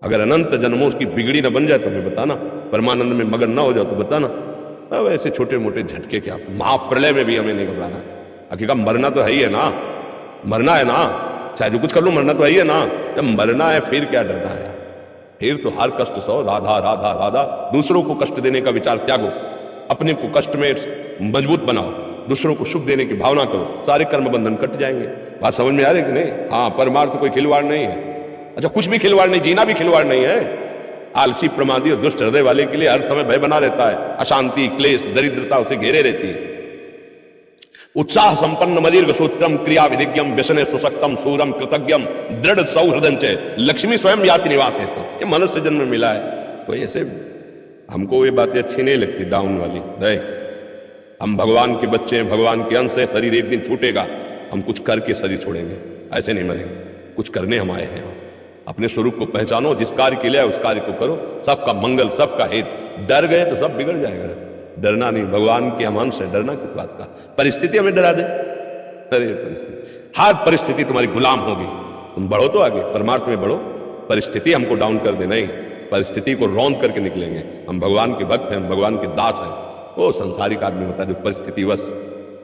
अगर अनंत जन्मों की बिगड़ी न बन जाए तो हमें बताना, परमानंद में मगन ना हो जाओ तो बताना। अब ऐसे छोटे मोटे झटके क्या, महाप्रलय में भी हमें नहीं घबराना। हकीकत मरना तो है ही है ना, मरना है ना, चाहे जो कुछ कर लो मरना तो है ही है ना। जब मरना है फिर क्या डरना है, फिर तो हर कष्ट सहो, राधा राधा राधा। दूसरों को कष्ट देने का विचार त्यागो, अपने को कष्ट में मजबूत बनाओ, दूसरों को सुख देने की भावना करो, सारे कर्म बंधन कट जाएंगे। बात समझ में आ रही कि नहीं? हाँ, परमार्थ तो कोई खिलवाड़ नहीं है। अच्छा, कुछ भी खिलवाड़ नहीं, जीना भी खिलवाड़ नहीं है। आलसी प्रमादी और दुष्ट हृदय वाले के लिए हर समय भय बना रहता है, अशांति क्लेश दरिद्रता उसे घेरे रहती है। उत्साह संपन्न मदीर्घ सूत्रम क्रिया विधिज्ञम व्यसने सुशक्तम सूरम कृतज्ञम दृढ़ सौहृदंच लक्ष्मी स्वयं याति निवास है। तो ये मनुष्य जन्म में मिला है। तो ऐसे हमको ये बातें अच्छी नहीं लगती डाउन वाली। हम भगवान के बच्चे हैं, भगवान के अंश है, शरीर एक दिन छूटेगा, हम कुछ करके शरीर छोड़ेंगे, ऐसे नहीं मरेंगे। कुछ करने हम आए हैं। अपने स्वरूप को पहचानो, जिस कार्य के लिए उस कार्य को करो, सबका मंगल सबका हित। डर गए तो सब बिगड़ जाएगा। डरना नहीं, भगवान के हम अंश है, डरना किस बात का? परिस्थिति हमें डरा दे? अरे परिस्थिति, हर परिस्थिति तुम्हारी गुलाम होगी। तुम बढ़ो तो आगे, परमार्थ में बढ़ो, परिस्थिति हमको डाउन कर दे नहीं, परिस्थिति को रौंद करके निकलेंगे। हम भगवान के भक्त हैं, हम भगवान के दास हैं। वो संसारिक आदमी होता है जो परिस्थितिवश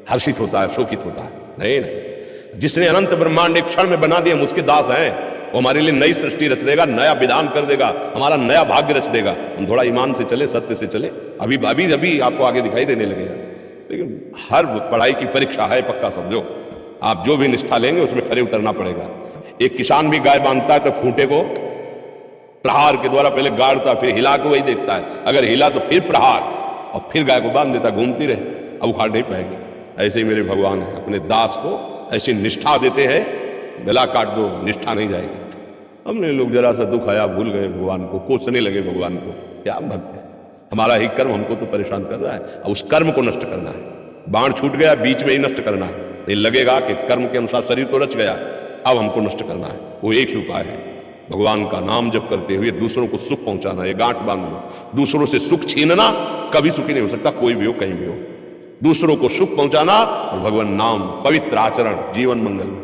हर्षित होता है, शोकित होता है। नहीं नहीं, जिसने अनंत ब्रह्मांड एक क्षण में बना दिए, हम उसके दास हैं। वो हमारे लिए नई सृष्टि रच देगा, नया विधान कर देगा, हमारा नया भाग्य रच देगा। हम थोड़ा ईमान से चले, सत्य से चले, अभी अभी अभी आपको आगे दिखाई देने लगेगा। लेकिन हर पढ़ाई की परीक्षा है, पक्का समझो। आप जो भी निष्ठा लेंगे उसमें खरे उतरना पड़ेगा। एक किसान भी गाय बांधता है तो खूंटे को प्रहार के द्वारा पहले गाड़ता, फिर हिला के वही देखता है। अगर हिला तो फिर प्रहार, और फिर गाय को बांध देता, घूमती रहे, अब उखाड़ नहीं पाएगी। ऐसे ही मेरे भगवान है, अपने दास को ऐसी निष्ठा देते हैं, गला काट दो, निष्ठा नहीं जाएगी। हमने लोग जरा सा दुख आया भूल गए भगवान को, कोसने लगे भगवान को। क्या भक्त है, हमारा ही कर्म हमको तो परेशान कर रहा है। अब उस कर्म को नष्ट करना है। बाण छूट गया, बीच में ही नष्ट करना है। नहीं लगेगा कि कर्म के अनुसार शरीर तो रच गया, अब हमको नष्ट करना है। वो एक ही उपाय है, भगवान का नाम जप करते हुए दूसरों को सुख पहुंचाना। ये गांठ बांधना, दूसरों से सुख छीनना कभी सुखी नहीं हो सकता, कोई भी हो कहीं भी हो। दूसरों को सुख पहुंचाना और भगवान नाम, पवित्र आचरण, जीवन मंगल।